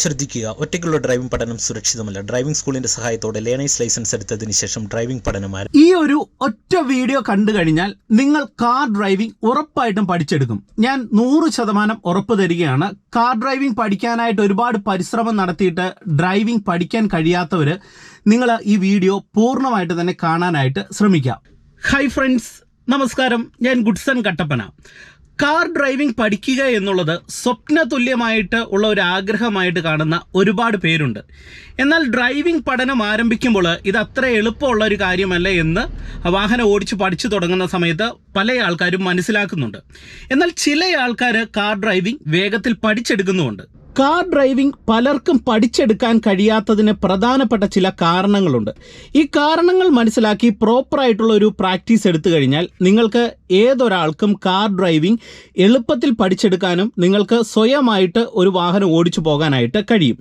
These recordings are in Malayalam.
ശ്രദ്ധിക്കുക, ഒറ്റയ്ക്കുള്ള ഡ്രൈവിംഗ് പഠനം സുരക്ഷിതമല്ല. ഡ്രൈവിംഗ് സ്കൂളിന്റെ സഹായത്തോടെ ലേണേഴ്സ് ലൈസൻസ് എടുത്തതിന് ശേഷം ഡ്രൈവിംഗ് പഠനം ഈ ഒരു ഒറ്റ വീഡിയോ കണ്ടു കഴിഞ്ഞാൽ നിങ്ങൾ കാർ ഡ്രൈവിംഗ് ഉറപ്പായിട്ടും പഠിച്ചെടുക്കും. ഞാൻ 100% ഉറപ്പ് തരികയാണ്. കാർ ഡ്രൈവിംഗ് പഠിക്കാനായിട്ട് ഒരുപാട് പരിശ്രമം നടത്തിയിട്ട് ഡ്രൈവിംഗ് പഠിക്കാൻ കഴിയാത്തവർ നിങ്ങൾ ഈ വീഡിയോ പൂർണ്ണമായിട്ട് തന്നെ കാണാനായിട്ട് ശ്രമിക്കാം. ഹായ് ഫ്രണ്ട്സ്, നമസ്കാരം. ഞാൻ ഗുഡ്സൺ കട്ടപ്പന. കാർ ഡ്രൈവിംഗ് പഠിക്കുക എന്നുള്ളത് സ്വപ്ന തുല്യമായിട്ട് ഉള്ള ഒരു ആഗ്രഹമായിട്ട് കാണുന്ന ഒരുപാട് പേരുണ്ട്. എന്നാൽ ഡ്രൈവിംഗ് പഠനം ആരംഭിക്കുമ്പോൾ ഇത് അത്ര എളുപ്പമുള്ള ഒരു കാര്യമല്ല എന്ന് വാഹനം ഓടിച്ച് പഠിച്ചു തുടങ്ങുന്ന സമയത്ത് പല ആൾക്കാരും മനസ്സിലാക്കുന്നുണ്ട്. എന്നാൽ ചില ആൾക്കാർ കാർ ഡ്രൈവിംഗ് വേഗത്തിൽ പഠിച്ചെടുക്കുന്നുമുണ്ട്. കാർ ഡ്രൈവിംഗ് പലർക്കും പഠിച്ചെടുക്കാൻ കഴിയാത്തതിന് പ്രധാനപ്പെട്ട ചില കാരണങ്ങളുണ്ട്. ഈ കാരണങ്ങൾ മനസ്സിലാക്കി പ്രോപ്പറായിട്ടുള്ള ഒരു പ്രാക്ടീസ് എടുത്തു കഴിഞ്ഞാൽ നിങ്ങൾക്ക് ഏതൊരാൾക്കും കാർ ഡ്രൈവിംഗ് എളുപ്പത്തിൽ പഠിച്ചെടുക്കാനും നിങ്ങൾക്ക് സ്വയമായിട്ട് ഒരു വാഹനം ഓടിച്ചു പോകാനായിട്ട് കഴിയും.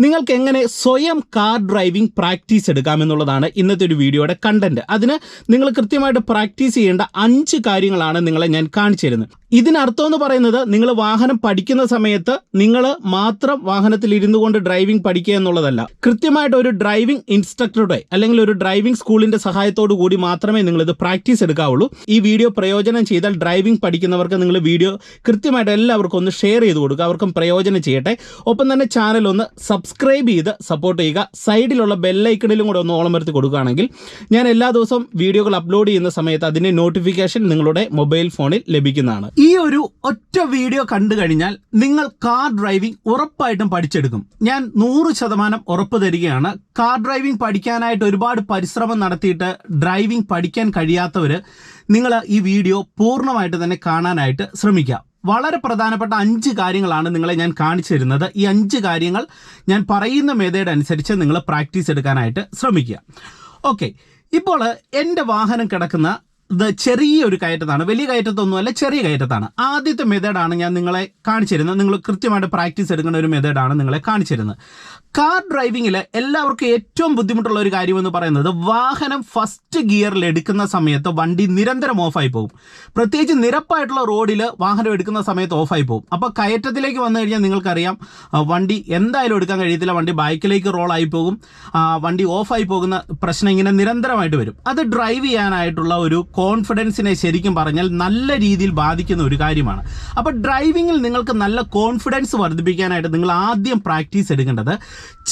നിങ്ങൾക്ക് എങ്ങനെ സ്വയം കാർ ഡ്രൈവിംഗ് പ്രാക്ടീസ് എടുക്കാമെന്നുള്ളതാണ് ഇന്നത്തെ ഒരു വീഡിയോയുടെ കണ്ടന്റ്. അതിന് നിങ്ങൾ കൃത്യമായിട്ട് പ്രാക്ടീസ് ചെയ്യേണ്ട 5 കാര്യങ്ങളാണ് നിങ്ങളെ ഞാൻ കാണിച്ചു തരുന്നത്. ഇതിനർത്ഥം എന്ന് പറയുന്നത് നിങ്ങൾ വാഹനം പഠിക്കുന്ന സമയത്ത് നിങ്ങൾ മാത്രം വാഹനത്തിൽ ഇരുന്നു കൊണ്ട് ഡ്രൈവിംഗ് പഠിക്കുക എന്നുള്ളതല്ല. കൃത്യമായിട്ട് ഒരു ഡ്രൈവിംഗ് ഇൻസ്ട്രക്ടറുടെ അല്ലെങ്കിൽ ഒരു ഡ്രൈവിംഗ് സ്കൂളിന്റെ സഹായത്തോടു കൂടി മാത്രമേ നിങ്ങൾ ഇത് പ്രാക്ടീസ് എടുക്കാവുള്ളൂ. ഈ വീഡിയോ പ്രയോജനം ചെയ്താൽ ഡ്രൈവിംഗ് പഠിക്കുന്നവർക്ക് നിങ്ങൾ വീഡിയോ കൃത്യമായിട്ട് എല്ലാവർക്കും ഒന്ന് ഷെയർ ചെയ്ത് കൊടുക്കുക, അവർക്കും പ്രയോജനം ചെയ്യട്ടെ. ഒപ്പം തന്നെ ചാനൽ ഒന്ന് സബ്സ്ക്രൈബ് ചെയ്ത് സപ്പോർട്ട് ചെയ്യുക. സൈഡിലുള്ള ബെല്ലൈക്കണിലും കൂടെ ഒന്ന് ഓളം വരുത്തി കൊടുക്കുകയാണെങ്കിൽ ഞാൻ എല്ലാ ദിവസവും വീഡിയോകൾ അപ്ലോഡ് ചെയ്യുന്ന സമയത്ത് അതിന്റെ നോട്ടിഫിക്കേഷൻ നിങ്ങളുടെ മൊബൈൽ ഫോണിൽ ലഭിക്കുന്നതാണ്. ഈ ഒരു ഒറ്റ വീഡിയോ കണ്ടു കഴിഞ്ഞാൽ നിങ്ങൾ കാർ ഡ്രൈവിംഗ് ഉറപ്പായിട്ടും പഠിച്ചെടുക്കും. ഞാൻ 100% ഉറപ്പ് തരികയാണ്. കാർ ഡ്രൈവിംഗ് പഠിക്കാനായിട്ട് ഒരുപാട് പരിശ്രമം നടത്തിയിട്ട് ഡ്രൈവിംഗ് പഠിക്കാൻ കഴിയാത്തവർ നിങ്ങൾ ഈ വീഡിയോ പൂർണ്ണമായിട്ട് തന്നെ കാണാനായിട്ട് ശ്രമിക്കുക. വളരെ പ്രധാനപ്പെട്ട 5 കാര്യങ്ങളാണ് നിങ്ങളെ ഞാൻ കാണിച്ചു തരുന്നത്. ഈ 5 കാര്യങ്ങൾ ഞാൻ പറയുന്ന മെത്തേഡ് അനുസരിച്ച് നിങ്ങൾ പ്രാക്ടീസ് എടുക്കാനായിട്ട് ശ്രമിക്കുക. ഓക്കെ, ഇപ്പോൾ എൻ്റെ വാഹനം കിടക്കുന്ന ചെറിയൊരു കയറ്റത്താണ്, വലിയ കയറ്റത്തൊന്നുമല്ല, ചെറിയ കയറ്റത്താണ്. ആദ്യത്തെ മെത്തേഡാണ് ഞാൻ നിങ്ങളെ കാണിച്ചു തരുന്നത്. നിങ്ങൾ കൃത്യമായിട്ട് പ്രാക്ടീസ് എടുക്കുന്ന ഒരു മെത്തേഡാണ് നിങ്ങളെ കാണിച്ചു തരുന്നത്. കാർ ഡ്രൈവിങ്ങിൽ എല്ലാവർക്കും ഏറ്റവും ബുദ്ധിമുട്ടുള്ള ഒരു കാര്യമെന്ന് പറയുന്നത് വാഹനം ഫസ്റ്റ് ഗിയറിൽ എടുക്കുന്ന സമയത്ത് വണ്ടി നിരന്തരം ഓഫായി പോകും. പ്രത്യേകിച്ച് നിരപ്പായിട്ടുള്ള റോഡിൽ വാഹനം എടുക്കുന്ന സമയത്ത് ഓഫായി പോകും. അപ്പോൾ കയറ്റത്തിലേക്ക് വന്നു കഴിഞ്ഞാൽ നിങ്ങൾക്കറിയാം വണ്ടി എന്തായാലും എടുക്കാൻ കഴിയത്തില്ല, വണ്ടി ബാക്കിലേക്ക് റോളായി പോകും, വണ്ടി ഓഫായി പോകുന്ന പ്രശ്നം ഇങ്ങനെ നിരന്തരമായിട്ട് വരും. അത് ഡ്രൈവ് ചെയ്യാനായിട്ടുള്ള ഒരു കോൺഫിഡൻസിനെ ശരിക്കും പറഞ്ഞാൽ നല്ല രീതിയിൽ ബാധിക്കുന്ന ഒരു കാര്യമാണ്. അപ്പോൾ ഡ്രൈവിങ്ങിൽ നിങ്ങൾക്ക് നല്ല കോൺഫിഡൻസ് വർദ്ധിപ്പിക്കാനായിട്ട് നിങ്ങൾ ആദ്യം പ്രാക്ടീസ് എടുക്കേണ്ടത്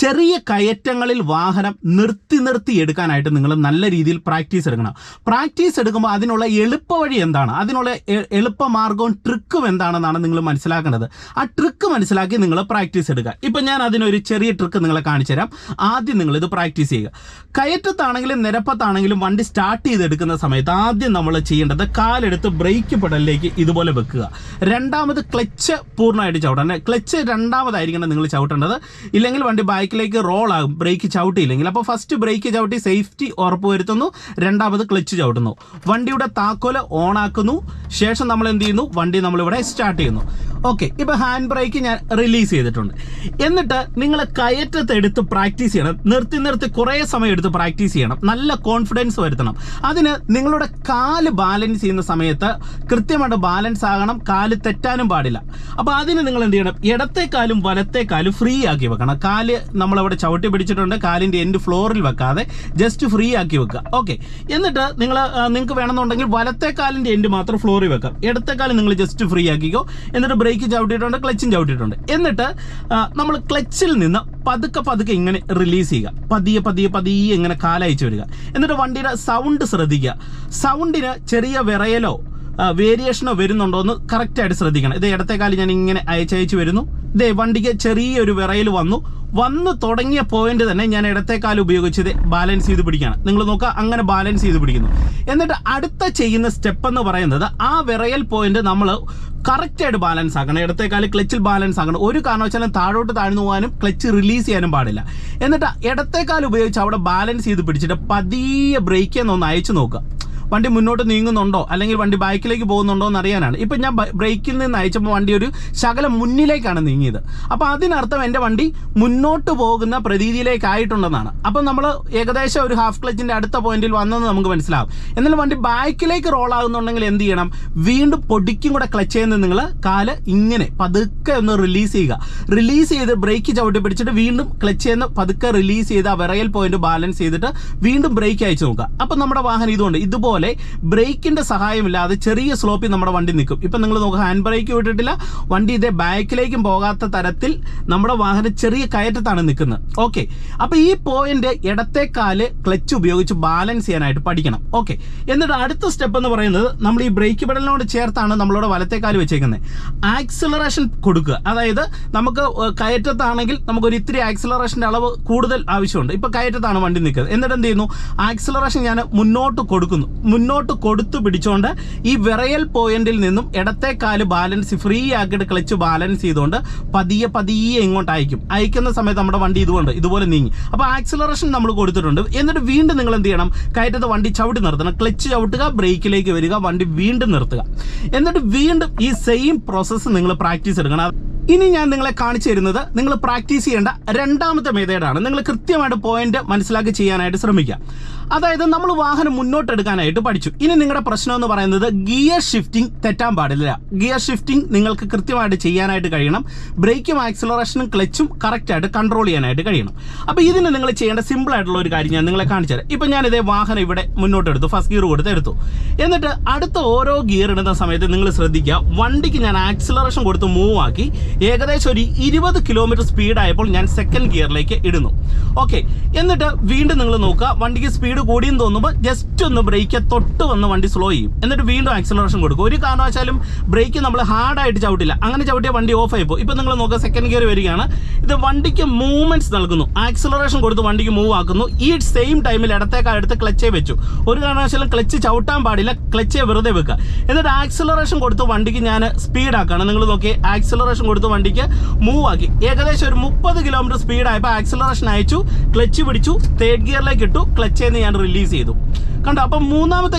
ചെറിയ കയറ്റങ്ങളിൽ വാഹനം നിർത്തി എടുക്കാനായിട്ട് നിങ്ങൾ നല്ല രീതിയിൽ പ്രാക്ടീസ് എടുക്കണം. പ്രാക്ടീസ് എടുക്കുമ്പോൾ അതിനുള്ള എളുപ്പവഴി എന്താണ്, അതിനുള്ള എളുപ്പമാർഗവും ട്രിക്കും എന്താണെന്നാണ് നിങ്ങൾ മനസ്സിലാക്കേണ്ടത്. ആ ട്രിക്ക് മനസ്സിലാക്കി നിങ്ങൾ പ്രാക്ടീസ് എടുക്കുക. ഇപ്പം ഞാൻ അതിനൊരു ചെറിയ ട്രിക്ക് നിങ്ങളെ കാണിച്ചു തരാം. ആദ്യം നിങ്ങളിത് പ്രാക്ടീസ് ചെയ്യുക. കയറ്റത്താണെങ്കിലും നിരപ്പത്താണെങ്കിലും വണ്ടി സ്റ്റാർട്ട് ചെയ്തെടുക്കുന്ന സമയത്ത് ആദ്യം നമ്മൾ ചെയ്യേണ്ടത് കാലെടുത്ത് ബ്രേക്ക് പെഡലിലേക്ക് ഇതുപോലെ വെക്കുക. രണ്ടാമത് ക്ലച്ച് പൂർണ്ണമായിട്ട് ചവിട്ടണം. ക്ലച്ച് രണ്ടാമതായിരിക്കണം നിങ്ങൾ ചവിട്ടേണ്ടത്, ഇല്ലെങ്കിൽ വണ്ടി ബാക്കിലേക്ക് റോൾ ആകും ബ്രേക്ക് ചവിട്ടിയില്ലെങ്കിൽ. അപ്പോൾ ഫസ്റ്റ് ബ്രേക്ക് ചവിട്ടി സേഫ്റ്റി ഉറപ്പുവരുത്തുന്നു, രണ്ടാമത് ക്ലച്ച് ചവിട്ടുന്നു, വണ്ടിയുടെ താക്കോല് ഓൺ ആക്കുന്നു, ശേഷം നമ്മൾ എന്ത് ചെയ്യുന്നു, വണ്ടി നമ്മളിവിടെ സ്റ്റാർട്ട് ചെയ്യുന്നു. ഓക്കെ, ഇപ്പോൾ ഹാൻഡ് ബ്രേക്ക് ഞാൻ റിലീസ് ചെയ്തിട്ടുണ്ട്. എന്നിട്ട് നിങ്ങൾ കയറ്റത്തെടുത്ത് പ്രാക്ടീസ് ചെയ്യണം. നിർത്തി കുറേ സമയം എടുത്ത് പ്രാക്ടീസ് ചെയ്യണം. നല്ല കോൺഫിഡൻസ് വരുത്തണം. അതിന് നിങ്ങളുടെ കാല് ബാലൻസ് ചെയ്യുന്ന സമയത്ത് കൃത്യമായിട്ട് ബാലൻസ് ആകണം, കാല് തെറ്റാനും പാടില്ല. അപ്പോൾ അതിന് നിങ്ങൾ എന്ത് ചെയ്യണം, ഇടത്തേക്കാലും വലത്തേക്കാലും ഫ്രീ ആക്കി വെക്കണം. കാല് നമ്മളവിടെ ചവിട്ടി പിടിച്ചിട്ടുണ്ട്, കാലിൻ്റെ എൻഡ് ഫ്ലോറിൽ വെക്കാതെ ജസ്റ്റ് ഫ്രീ ആക്കി വെക്കുക. ഓക്കെ, എന്നിട്ട് നിങ്ങൾക്ക് വേണമെന്നുണ്ടെങ്കിൽ വലത്തേക്കാലിൻ്റെ എൻഡ് മാത്രം ഫ്ലോറിൽ വെക്കാം, ഇടത്തേക്കാലും നിങ്ങൾ ജസ്റ്റ് ഫ്രീ ആക്കിക്കോ. എന്നിട്ട് ബ്രേക്ക് ചവിട്ടിയിട്ടുണ്ട്, ക്ലച്ചും ചവിട്ടിയിട്ടുണ്ട്. എന്നിട്ട് നമ്മൾ ക്ലച്ചിൽ നിന്ന് പതുക്കെ ഇങ്ങനെ റിലീസ് ചെയ്യുക. പതിയെ ഇങ്ങനെ കാലയച്ചു വരിക. എന്നിട്ട് വണ്ടിയുടെ സൗണ്ട് ശ്രദ്ധിക്കുക. സൗണ്ടിന് ചെറിയ വിറയലോ വേരിയേഷനോ വരുന്നുണ്ടോ എന്ന് കറക്റ്റായിട്ട് ശ്രദ്ധിക്കണം. ഇത് ഇടത്തേക്കാലം ഞാൻ ഇങ്ങനെ അയച്ചു വരുന്നു. ഇതേ വണ്ടിക്ക് ചെറിയൊരു വിറയൽ വന്നു തുടങ്ങിയ പോയിന്റ് തന്നെ ഞാൻ ഇടത്തേക്കാലം ഉപയോഗിച്ചത് ബാലൻസ് ചെയ്ത് പിടിക്കുകയാണ്. നിങ്ങൾ നോക്കുക, അങ്ങനെ ബാലൻസ് ചെയ്ത് പിടിക്കുന്നു. എന്നിട്ട് അടുത്ത ചെയ്യുന്ന സ്റ്റെപ്പ് എന്ന് പറയുന്നത് ആ വിറയൽ പോയിന്റ് നമ്മൾ കറക്റ്റായിട്ട് ബാലൻസ് ആക്കണം. ഇടത്തേക്കാലം ക്ലച്ചിൽ ബാലൻസ് ആക്കണം. ഒരു കാരണവശാലും താഴോട്ട് താഴ്ന്നു പോകാനും ക്ലച്ച് റിലീസ് ചെയ്യാനും പാടില്ല. എന്നിട്ട് ഇടത്തേക്കാലം ഉപയോഗിച്ച് അവിടെ ബാലൻസ് ചെയ്ത് പിടിച്ചിട്ട് പതിയെ ബ്രേക്ക് എന്നൊന്ന് അയച്ചു നോക്കുക. വണ്ടി മുന്നോട്ട് നീങ്ങുന്നുണ്ടോ അല്ലെങ്കിൽ വണ്ടി ബാക്കിലേക്ക് പോകുന്നുണ്ടോ എന്ന് അറിയാനാണ്. ഇപ്പം ഞാൻ ബ്രേക്കിൽ നിന്ന് അയച്ചപ്പോൾ വണ്ടി ഒരു ശകലം മുന്നിലേക്കാണ് നീങ്ങിയത്. അപ്പോൾ അതിനർത്ഥം എൻ്റെ വണ്ടി മുന്നോട്ട് പോകുന്ന പ്രതീതിയിലേക്കായിട്ടുണ്ടെന്നാണ്. അപ്പം നമ്മൾ ഏകദേശം ഒരു ഹാഫ് ക്ലച്ചിൻ്റെ അടുത്ത പോയിന്റിൽ വന്നെന്ന് നമുക്ക് മനസ്സിലാവും. എന്നാൽ വണ്ടി ബാക്കിലേക്ക് റോൾ ആകുന്നുണ്ടെങ്കിൽ എന്ത് ചെയ്യണം? വീണ്ടും പൊടിക്കും കൂടെ ക്ലച്ച് ചെയ്യുന്ന നിങ്ങൾ കാല് ഇങ്ങനെ പതുക്കെ ഒന്ന് റിലീസ് ചെയ്യുക. റിലീസ് ചെയ്ത് ബ്രേക്ക് ചവിട്ടി പിടിച്ചിട്ട് വീണ്ടും ക്ലച്ച് ചെയ്യുന്ന പതുക്കെ റിലീസ് ചെയ്ത് ആ വിറയൽ പോയിന്റ് ബാലൻസ് ചെയ്തിട്ട് വീണ്ടും ബ്രേക്ക് അയച്ചു നോക്കുക. അപ്പം നമ്മുടെ വാഹനം ഇതുകൊണ്ട് ഇതുപോലെ ബ്രേക്കിന്റെ സഹായമില്ലാതെ ചെറിയ സ്ലോപ്പിൽ നമ്മുടെ വണ്ടി നിൽക്കും. ഇപ്പം നിങ്ങൾ നോക്കുക, ഹാൻഡ് ബ്രേക്ക് വിട്ടിട്ടില്ല, വണ്ടി ഇതേ ബാക്കിലേക്കും പോകാത്ത തരത്തിൽ നമ്മുടെ വാഹനം ചെറിയ കയറ്റത്താണ് നിൽക്കുന്നത്. ഓക്കെ, അപ്പോൾ ഈ പോയിന്റ് ഇടത്തേക്കാല് ക്ലച്ച് ഉപയോഗിച്ച് ബാലൻസ് ചെയ്യാനായിട്ട് പഠിക്കണം. ഓക്കെ, എന്നിട്ട് അടുത്ത സ്റ്റെപ്പ് എന്ന് പറയുന്നത് നമ്മൾ ഈ ബ്രേക്ക് പെഡലിനോട് ചേർത്താണ് നമ്മളോട് വലത്തേക്കാല് വെച്ചേക്കുന്നത്. ആക്സിലറേഷൻ കൊടുക്കുക. അതായത് നമുക്ക് കയറ്റത്താണെങ്കിൽ നമുക്കൊരു ഇത്തിരി ആക്സിലറേഷൻ്റെ അളവ് കൂടുതൽ ആവശ്യമുണ്ട്. ഇപ്പോൾ കയറ്റത്താണ് വണ്ടി നിൽക്കുന്നത്. എന്നിട്ട് എന്ത് ചെയ്യുന്നു? ആക്സിലറേഷൻ ഞാൻ മുന്നോട്ട് കൊടുക്കുന്നു. മുന്നോട്ട് കൊടുത്തു പിടിച്ചുകൊണ്ട് ഈ വിറയൽ പോയിന്റിൽ നിന്നും ഇടത്തേക്കാല് ബാലൻസ് ഫ്രീ ആക്കിയിട്ട് ക്ലച്ച് ബാലൻസ് ചെയ്തുകൊണ്ട് പതിയെ പതിയെ ഇങ്ങോട്ട് അയക്കുന്ന സമയത്ത് നമ്മുടെ വണ്ടി ഇതുപോലെ നീങ്ങി. അപ്പോൾ ആക്സിലറേഷൻ നമ്മൾ കൊടുത്തിട്ടുണ്ട്. എന്നിട്ട് വീണ്ടും നിങ്ങൾ എന്ത് ചെയ്യണം? കയറ്റത്ത് വണ്ടി ചവിട്ടി നിർത്തണം. ക്ലച്ച് ചവിട്ടുക, ബ്രേക്കിലേക്ക് വരിക, വണ്ടി വീണ്ടും നിർത്തുക. എന്നിട്ട് വീണ്ടും ഈ സെയിം പ്രോസസ്സ് നിങ്ങൾ പ്രാക്ടീസ് എടുക്കണം. ഇനി ഞാൻ നിങ്ങളെ കാണിച്ചു തരുന്നത് നിങ്ങൾ പ്രാക്ടീസ് ചെയ്യേണ്ട രണ്ടാമത്തെ മെത്തേഡാണ്. നിങ്ങൾ കൃത്യമായിട്ട് പോയിന്റ് മനസ്സിലാക്കി ചെയ്യാനായിട്ട് ശ്രമിക്കുക. അതായത് നമ്മൾ വാഹനം മുന്നോട്ടെടുക്കാനായിട്ട് പഠിച്ചു. ഇനി നിങ്ങളുടെ പ്രശ്നം എന്ന് പറയുന്നത് ഗിയർ ഷിഫ്റ്റിംഗ് തെറ്റാൻ പാടില്ല. ഗിയർ ഷിഫ്റ്റിംഗ് നിങ്ങൾക്ക് കൃത്യമായിട്ട് ചെയ്യാനായിട്ട് കഴിയണം. ബ്രേക്കും ആക്സിലറേഷനും ക്ലച്ചും കറക്റ്റായിട്ട് കൺട്രോൾ ചെയ്യാനായിട്ട് കഴിയണം. അപ്പോൾ ഇതിന് നിങ്ങൾ ചെയ്യേണ്ട സിമ്പിൾ ആയിട്ടുള്ള ഒരു കാര്യം ഞാൻ നിങ്ങളെ കാണിച്ചു തരാം. ഇപ്പം ഞാനിതേ വാഹനം ഇവിടെ മുന്നോട്ടെടുത്തു, ഫസ്റ്റ് ഗിയർ കൊടുത്ത് എടുത്തു. എന്നിട്ട് അടുത്ത ഓരോ ഗിയർ ഇടുന്ന സമയത്ത് നിങ്ങൾ ശ്രദ്ധിക്കുക, വണ്ടിക്ക് ഞാൻ ആക്സിലറേഷൻ കൊടുത്ത് മൂവ് ആക്കി ഏകദേശം ഒരു 20 കിലോമീറ്റർ സ്പീഡായപ്പോൾ ഞാൻ സെക്കൻഡ് ഗിയറിലേക്ക് ഇടുന്നു. ഓക്കെ, എന്നിട്ട് വീണ്ടും നിങ്ങൾ നോക്കുക, വണ്ടിക്ക് സ്പീഡ് കൂടിയെന്ന് തോന്നുമ്പോൾ ജസ്റ്റ് ഒന്ന് ബ്രേക്ക് തൊട്ട് വന്ന് വണ്ടി സ്ലോ ചെയ്യും. എന്നിട്ട് വീണ്ടും ആക്സിലറേഷൻ കൊടുക്കും. ഒരു കാരണവശാലും ബ്രേക്ക് നമ്മൾ ഹാർഡായിട്ട് ചവിട്ടില്ല. അങ്ങനെ ചവിട്ടിയ വണ്ടി ഓഫ് ആയിപ്പോൾ. ഇപ്പം നിങ്ങൾ നോക്കുക, സെക്കൻഡ് ഗിയർ വരികയാണ്. ഇത് വണ്ടിക്ക് മൂവ്മെന്റ്സ് നൽകുന്നു. ആക്സിലറേഷൻ കൊടുത്ത് വണ്ടിക്ക് മൂവ് ആക്കുന്നു. ഈ സെയിം ടൈമിൽ ഇടത്തേക്കാലെടുത്ത് ക്ലച്ചേ വെച്ചു. ഒരു കാരണവശാലും ക്ലച്ച് ചവിട്ടാൻ പാടില്ല, ക്ലച്ചേ വെറുതെ വെക്കുക. എന്നിട്ട് ആക്സിലറേഷൻ കൊടുത്ത് വണ്ടിക്ക് ഞാൻ സ്പീഡാക്കാണ്. നിങ്ങൾ നോക്കിയേ, ആക്സിലറേഷൻ കൊടുത്ത് വണ്ടിക്ക് മൂവ് ആക്കി ഏകദേശം ഒരു 30 കിലോമീറ്റർ സ്പീഡായപ്പോൾ ആക്സിലറേഷൻ അയച്ചു, ക്ലച്ച് പിടിച്ചു, തേർഡ് ഗിയറിലേക്ക് ഇട്ടു, ക്ലച്ച് ഞാൻ റിലീസ് ചെയ്തു. കണ്ടോ? അപ്പം മൂന്നാമത്തെ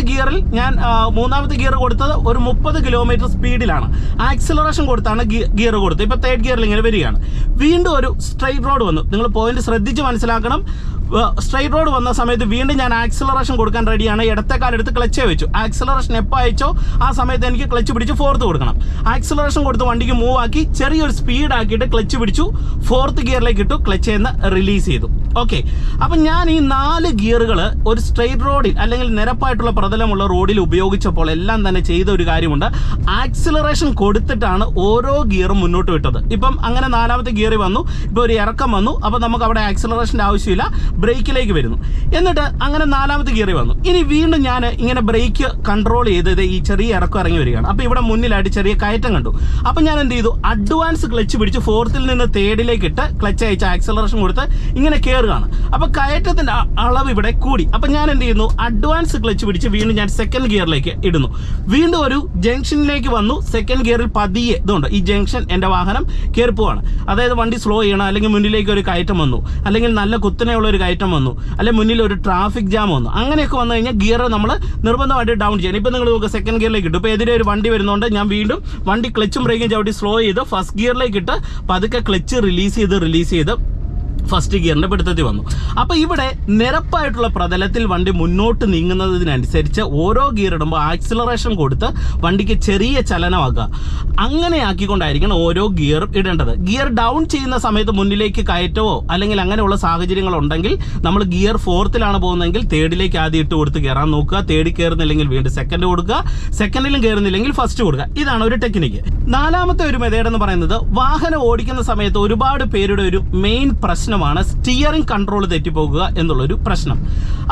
ഗിയർ കൊടുത്തത് ഒരു 30 കിലോമീറ്റർ സ്പീഡിലാണ്. ആക്സിലറേഷൻ കൊടുത്താണ് ഗിയർ കൊടുത്തത്. ഇപ്പം തേർഡ് ഗിയറിൽ ഇങ്ങനെ വരികയാണ്. വീണ്ടും ഒരു സ്ട്രെയിറ്റ് റോഡ് വന്നു. നിങ്ങൾ പോയിന്റ് ശ്രദ്ധിച്ച് മനസ്സിലാക്കണം. സ്ട്രെയിറ്റ് റോഡ് വന്ന സമയത്ത് വീണ്ടും ഞാൻ ആക്സിലറേഷൻ കൊടുക്കാൻ റെഡിയാണ്. ഇടത്തേക്കാലെടുത്ത് ക്ലച്ചേ വെച്ചു. ആക്സിലറേഷൻ എപ്പോൾ അയച്ചോ ആ സമയത്ത് എനിക്ക് ക്ലച്ച് പിടിച്ച് ഫോർത്ത് കൊടുക്കണം. ആക്സിലറേഷൻ കൊടുത്ത് വണ്ടിക്ക് മൂവ് ആക്കി ചെറിയൊരു സ്പീഡ് ആക്കിയിട്ട് ക്ലച്ച് പിടിച്ചു, ഫോർത്ത് ഗിയറിലേക്ക് ഇട്ടു, ക്ലച്ച് എന്ന് റിലീസ് ചെയ്തു. ഓക്കെ, അപ്പം ഞാൻ ഈ 4 ഗിയറുകൾ ഒരു സ്ട്രെയിറ്റ് റോഡിൽ അല്ലെങ്കിൽ നിരപ്പായിട്ടുള്ള പ്രതലമുള്ള റോഡിൽ ഉപയോഗിച്ചപ്പോൾ എല്ലാം തന്നെ ചെയ്ത ഒരു കാര്യമുണ്ട്. ആക്സിലറേഷൻ കൊടുത്തിട്ടാണ് ഓരോ ഗിയറും മുന്നോട്ട് വിട്ടത്. ഇപ്പം അങ്ങനെ 4ാമത്തെ ഗിയറിൽ വന്നു, ഇപ്പോൾ ഒരു ഇറക്കം വന്നു. അപ്പോൾ നമുക്ക് അവിടെ ആക്സിലറേഷൻ്റെ ആവശ്യമില്ല, ബ്രേക്കിലേക്ക് വരുന്നു. എന്നിട്ട് അങ്ങനെ 4ാമത്തെ ഗിയറിൽ വന്നു. ഇനി വീണ്ടും ഞാൻ ഇങ്ങനെ ബ്രേക്ക് കൺട്രോൾ ചെയ്ത് ഈ ചെറിയ ഇറക്കം ഇറങ്ങി വരികയാണ്. അപ്പോൾ ഇവിടെ മുന്നിലായിട്ട് ചെറിയ കയറ്റം കണ്ടു. അപ്പം ഞാൻ എന്ത് ചെയ്തു? അഡ്വാൻസ് ക്ലച്ച് പിടിച്ച് ഫോർത്തിൽ നിന്ന് തേർഡിലേക്ക് ഇട്ട് ക്ലച്ച് അയച്ച് ആക്സിലറേഷൻ കൊടുത്ത് ഇങ്ങനെ കയറുകയാണ്. അപ്പോൾ കയറ്റത്തിൻ്റെ അളവ് ഇവിടെ കൂടി. അപ്പം ഞാൻ എന്ത് ചെയ്യുന്നു? അഡ്വാൻസ് ക്ലച്ച് പിടിച്ച് വീണ്ടും ഞാൻ സെക്കൻഡ് ഗിയറിലേക്ക് ഇടുന്നു. വീണ്ടും ഒരു ജംഗ്ഷനിലേക്ക് വന്നു. സെക്കൻഡ് ഗിയറിൽ പതിയെ ഇതുണ്ട്, ഈ ജംഗ്ഷൻ എൻ്റെ വാഹനം കയറി പോവാണ്. അതായത് വണ്ടി സ്ലോ ചെയ്യണം, അല്ലെങ്കിൽ മുന്നിലേക്ക് ഒരു കയറ്റം വന്നു, അല്ലെങ്കിൽ നല്ല കുത്തനെയുള്ള ഒരു കയറ്റം വന്നു, അല്ലെങ്കിൽ മുന്നിൽ ഒരു ട്രാഫിക് ജാം വന്നു. അങ്ങനെയൊക്കെ വന്നു കഴിഞ്ഞാൽ ഗിയർ നമ്മൾ നിർബന്ധമായിട്ട് ഡൗൺ ചെയ്യണം. ഇപ്പം നിങ്ങൾ നോക്കുക, സെക്കൻഡ് ഗിയറിലേക്ക് ഇട്ടു. ഇപ്പോൾ എതിരെ ഒരു വണ്ടി വരുന്നതുകൊണ്ട് ഞാൻ വീണ്ടും വണ്ടി ക്ലച്ചും ബ്രേക്കും ചവിട്ടി സ്ലോ ചെയ്ത് ഫസ്റ്റ് ഗിയറിലേക്ക് ഇട്ട് പതുക്കെ ക്ലച്ച് റിലീസ് ചെയ്ത് ഫസ്റ്റ് ഗിയറിൻ്റെ പിടുത്തത്തിൽ വന്നു. അപ്പോൾ ഇവിടെ നിരപ്പായിട്ടുള്ള പ്രതലത്തിൽ വണ്ടി മുന്നോട്ട് നീങ്ങുന്നതിനനുസരിച്ച് ഓരോ ഗിയർ ഇടുമ്പോൾ ആക്സിലറേഷൻ കൊടുത്ത് വണ്ടിക്ക് ചെറിയ ചലനമാക്കുക. അങ്ങനെ ആക്കിക്കൊണ്ടായിരിക്കണം ഓരോ ഗിയറും ഇടേണ്ടത്. ഗിയർ ഡൗൺ ചെയ്യുന്ന സമയത്ത് മുന്നിലേക്ക് കയറ്റവോ അല്ലെങ്കിൽ അങ്ങനെയുള്ള സാഹചര്യങ്ങളുണ്ടെങ്കിൽ നമ്മൾ ഗിയർ ഫോർത്തിലാണ് പോകുന്നതെങ്കിൽ തേർഡിലേക്ക് ആദ്യം ഇട്ട് കൊടുത്ത് കയറാൻ നോക്കുക. തേർഡിൽ കയറുന്നില്ലെങ്കിൽ വീണ്ടും സെക്കൻഡ് കൊടുക്കുക. സെക്കൻഡിലും കയറുന്നില്ലെങ്കിൽ ഫസ്റ്റ് കൊടുക്കുക. ഇതാണ് ഒരു ടെക്നിക്ക്. 4ാമത്തെ ഒരു മെത്തേഡ് എന്ന് പറയുന്നത്, വാഹനം ഓടിക്കുന്ന സമയത്ത് ഒരുപാട് പേരുടെ ഒരു മെയിൻ പ്രശ്നമാണ് സ്റ്റിയറിംഗ് കൺട്രോൾ തെറ്റിപ്പോകുക എന്നുള്ളൊരു പ്രശ്നം.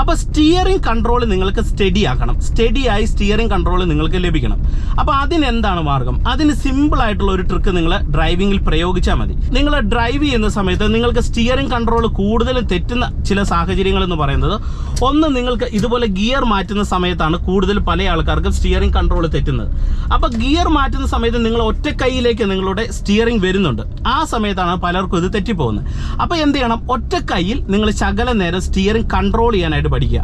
അപ്പോൾ സ്റ്റിയറിംഗ് കൺട്രോൾ നിങ്ങൾക്ക് സ്റ്റഡിയാക്കണം. സ്റ്റഡിയായി സ്റ്റിയറിംഗ് കൺട്രോൾ നിങ്ങൾക്ക് ലഭിക്കണം. അപ്പോൾ അതിനെന്താണ് മാർഗം? അതിന് സിമ്പിൾ ആയിട്ടുള്ള ഒരു ട്രിക്ക് നിങ്ങൾ ഡ്രൈവിംഗിൽ പ്രയോഗിച്ചാൽ മതി. നിങ്ങൾ ഡ്രൈവ് ചെയ്യുന്ന സമയത്ത് നിങ്ങൾക്ക് സ്റ്റിയറിംഗ് കൺട്രോൾ കൂടുതലും തെറ്റുന്ന ചില സാഹചര്യങ്ങൾ എന്ന് പറയുന്നത്, ഒന്ന്, നിങ്ങൾക്ക് ഇതുപോലെ ഗിയർ മാറ്റുന്ന സമയത്താണ് കൂടുതൽ പല ആൾക്കാർക്കും സ്റ്റിയറിംഗ് കൺട്രോൾ തെറ്റുന്നത്. അപ്പോൾ ഗിയർ മാറ്റുന്ന സമയത്ത് നിങ്ങൾ ഒറ്റ കൈയിലേക്ക് നിങ്ങളുടെ സ്റ്റിയറിംഗ് വരുന്നുണ്ട്. ആ സമയത്താണ് പലർക്കും ഇത് തെറ്റിപ്പോകുന്നത്. അപ്പോൾ എന്ത് ചെയ്യണം, ഒറ്റ കൈയിൽ നിങ്ങൾ ശകല നേരം സ്റ്റിയറിംഗ് കൺട്രോൾ ചെയ്യാനായിട്ട് പഠിക്കുക.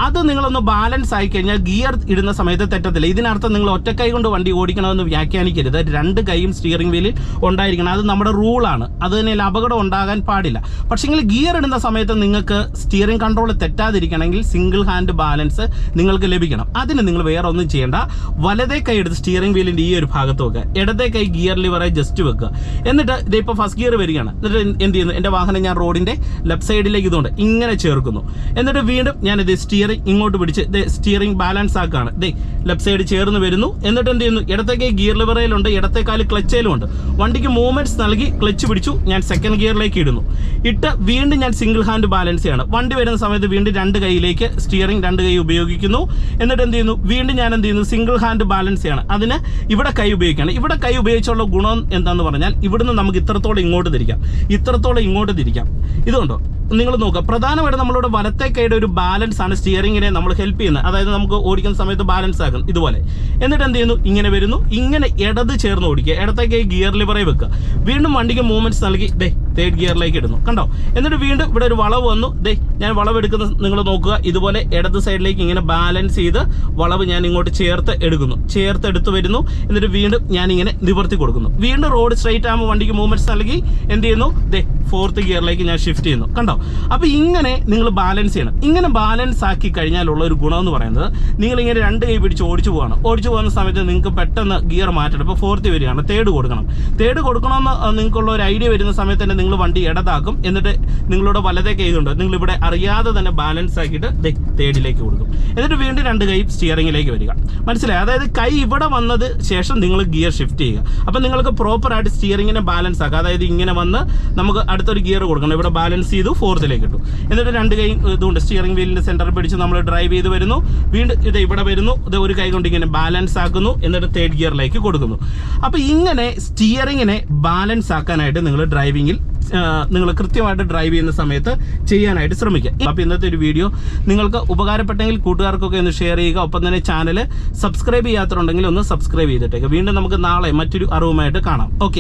അത് നിങ്ങളൊന്ന് ബാലൻസ് ആയി കഴിഞ്ഞാൽ ഗിയർ ഇടുന്ന സമയത്ത് തെറ്റത്തില്ല. ഇതിനർത്ഥം നിങ്ങൾ ഒറ്റ കൈ കൊണ്ട് വണ്ടി ഓടിക്കണമെന്ന് വ്യാഖ്യാനിക്കരുത്. രണ്ട് കൈയും സ്റ്റിയറിംഗ് വീലിൽ ഉണ്ടായിരിക്കണം. അത് നമ്മുടെ റൂളാണ്. അത് തന്നെ അപകടം ഉണ്ടാകാൻ പാടില്ല. പക്ഷേങ്കിൽ ഗിയർ ഇടുന്ന സമയത്ത് നിങ്ങൾക്ക് സ്റ്റിയറിംഗ് കൺട്രോൾ തെറ്റാതിരിക്കണമെങ്കിൽ സിംഗിൾ ഹാൻഡ് ബാലൻസ് നിങ്ങൾക്ക് ലഭിക്കണം. അതിന് നിങ്ങൾ വേറെ ഒന്നും ചെയ്യേണ്ട. വലതേ കൈ എടുത്ത് സ്റ്റിയറിംഗ് വീലിൻ്റെ ഈ ഒരു ഭാഗത്ത് വെക്കുക, ഇടതേ കൈ ഗിയർ ലിവറായി ജസ്റ്റ് വെക്കുക. എന്നിട്ട് ഇതിപ്പോൾ ഫസ്റ്റ് ഗിയർ വരികയാണ്. എന്നിട്ട് എന്ത് ചെയ്യുന്നു, എൻ്റെ വാഹനം ഞാൻ റോഡിൻ്റെ ലെഫ്റ്റ് സൈഡിലേക്ക് ഇതുകൊണ്ട് ഇങ്ങനെ ചേർക്കുന്നു. എന്നിട്ട് വീണ്ടും ഞാനിത് സ്റ്റിയറിംഗ് ഇങ്ങോട്ട് പിടിച്ച് സ്റ്റിയറിംഗ് ബാലൻസ് ആക്കുകയാണ്. ലെഫ്റ്റ് സൈഡ് ചേർന്ന് വരുന്നു. എന്നിട്ട് എന്ത് ചെയ്യുന്നു, ഇടത്തെ കൈ ഗിയർ ലിവറയിലുണ്ട്, ഇടത്തെ കാല് ക്ലച്ചിലും ഉണ്ട്. വണ്ടിക്ക് മൂവ്മെന്റ്സ് നൽകി ക്ലച്ച് പിടിച്ചു, ഞാൻ സെക്കൻഡ് ഗിയറിലേക്ക് ഇടുന്നു. ഇട്ട് വീണ്ടും ഞാൻ സിംഗിൾ ഹാൻഡ് ബാലൻസ് ചെയ്യാണ്. വണ്ടി വരുന്ന സമയത്ത് വീണ്ടും രണ്ട് കൈയിലേക്ക് സ്റ്റിയറിംഗ് രണ്ട് കൈ ഉപയോഗിക്കുന്നു. എന്നിട്ട് എന്ത് ചെയ്യുന്നു, വീണ്ടും ഞാൻ എന്ത് ചെയ്യുന്നു, സിംഗിൾ ഹാൻഡ് ബാലൻസ് ചെയ്യാണ്. അതിന് ഇവിടെ കൈ ഉപയോഗിക്കുകയാണ്. ഇവിടെ കൈ ഉപയോഗിച്ചുള്ള ഗുണം എന്താണെന്ന് പറഞ്ഞാൽ ഇവിടുന്ന് നമുക്ക് ഇത്രത്തോളം ഇങ്ങോട്ട് തിരിക്കാം, ഇത്രത്തോളം ഇങ്ങോട്ട് തിരിക്കാം. ഇതുകൊണ്ടോ നിങ്ങൾ നോക്കുക, പ്രധാനമായിട്ട് നമ്മളുടെ വലത്തെ കൈയുടെ ഒരു ബാലൻസ് ആണ് സ്റ്റിയറിങ്ങിനെ നമ്മൾ ഹെൽപ്പ് ചെയ്യുന്നത്. അതായത് നമുക്ക് ഓടിക്കുന്ന സമയത്ത് ബാലൻസ് ആക്കണം ഇതുപോലെ. എന്നിട്ട് എന്ത് ചെയ്യുന്നു, ഇങ്ങനെ വരുന്നു, ഇങ്ങനെ ഇടത് ചേർന്ന് ഓടിക്കുക, ഇടത്തെ കൈ ഗിയർ ലിവറെ വെക്കുക. വീണ്ടും വണ്ടിക്ക് മൂവ്മെന്റ്സ് നൽകി തേർഡ് ഗിയറിലേക്ക് ഇടുന്നു, കണ്ടോ. എന്നിട്ട് വീണ്ടും ഇവിടെ ഒരു വളവ് വന്നു. ഞാൻ വളവ് എടുക്കുന്ന നിങ്ങൾ നോക്കുക, ഇതുപോലെ ഇടത് സൈഡിലേക്ക് ഇങ്ങനെ ബാലൻസ് ചെയ്ത് വളവ് ഞാൻ ഇങ്ങോട്ട് ചേർത്തെടുത്ത് വരുന്നു. എന്നിട്ട് വീണ്ടും ഞാനിങ്ങനെ നിവർത്തി കൊടുക്കുന്നു. വീണ്ടും റോഡ് സ്ട്രൈറ്റ് ആകുമ്പോൾ വണ്ടിക്ക് മൂവ്മെന്റ്സ് നൽകി എന്ത് ചെയ്യുന്നു, ഫോർത്ത് ഗിയറിലേക്ക് ഞാൻ ഷിഫ്റ്റ് ചെയ്യുന്നു, കണ്ടോ. അപ്പോൾ ഇങ്ങനെ നിങ്ങൾ ബാലൻസ് ചെയ്യണം. ഇങ്ങനെ ബാലൻസ് ആക്കി കഴിഞ്ഞാലുള്ള ഒരു ഗുണം എന്ന് പറയുന്നത്, നിങ്ങളിങ്ങനെ രണ്ട് കൈ പിടിച്ച് ഓടിച്ചു പോകുന്ന സമയത്ത് നിങ്ങൾക്ക് പെട്ടെന്ന് ഗിയർ മാറ്റണം. ഇപ്പോൾ ഫോർത്ത് വരികയാണ്, തേർഡ് കൊടുക്കണമെന്ന് നിങ്ങൾക്കുള്ള ഒരു ഐഡിയ വരുന്ന സമയത്ത് തന്നെ നിങ്ങൾ വണ്ടി ഇടതാക്കും. എന്നിട്ട് നിങ്ങളുടെ വലതേ കൈ കൊണ്ട് നിങ്ങളിവിടെ അറിയാതെ തന്നെ ബാലൻസ് ആക്കിയിട്ട് തേർഡിലേക്ക് കൊടുക്കും. എന്നിട്ട് വീണ്ടും രണ്ട് കൈ സ്റ്റിയറിംഗിലേക്ക് വരിക. മനസ്സിലായി? അതായത് കൈ ഇവിടെ വന്നത് ശേഷം നിങ്ങൾ ഗിയർ ഷിഫ്റ്റ് ചെയ്യുക. അപ്പം നിങ്ങൾക്ക് പ്രോപ്പറായിട്ട് സ്റ്റിയറിങ്ങിനെ ബാലൻസ് ആക്കുക. അതായത് ഇങ്ങനെ വന്ന് നമുക്ക് അടുത്തൊരു ഗിയർ കൊടുക്കണം, ഇവിടെ ബാലൻസ് ചെയ്തു ഫോർത്തിലേക്ക് ഇട്ടു. എന്നിട്ട് രണ്ട് കൈ ഇതുകൊണ്ട് സ്റ്റിയറിംഗ് വീലിൻ്റെ സെൻറ്ററിൽ പിടിച്ച് നമ്മൾ ഡ്രൈവ് ചെയ്ത് വരുന്നു. വീണ്ടും ഇവിടെ വരുന്നു, ഒരു കൈ കൊണ്ട് ഇങ്ങനെ ബാലൻസ് ആക്കുന്നു. എന്നിട്ട് തേർഡ് ഗിയറിലേക്ക് കൊടുക്കുന്നു. അപ്പോൾ ഇങ്ങനെ സ്റ്റിയറിങ്ങിനെ ബാലൻസ് ആക്കാനായിട്ട് നിങ്ങൾ ഡ്രൈവിങ്ങിൽ നിങ്ങൾ കൃത്യമായിട്ട് ഡ്രൈവ് ചെയ്യുന്ന സമയത്ത് ചെയ്യാനായിട്ട് ശ്രമിക്കുക. അപ്പോൾ ഇന്നത്തെ ഒരു വീഡിയോ നിങ്ങൾക്ക് ഉപകാരപ്പെട്ടെങ്കിൽ കൂട്ടുകാർക്കൊക്കെ ഒന്ന് ഷെയർ ചെയ്യുക. ഒപ്പം തന്നെ ചാനൽ സബ്സ്ക്രൈബ് ചെയ്യാത്തതുണ്ടെങ്കിൽ ഒന്ന് സബ്സ്ക്രൈബ് ചെയ്തിട്ടേക്ക്. വീണ്ടും നമുക്ക് നാളെ മറ്റൊരു അറിവുമായിട്ട് കാണാം. ഓക്കെ.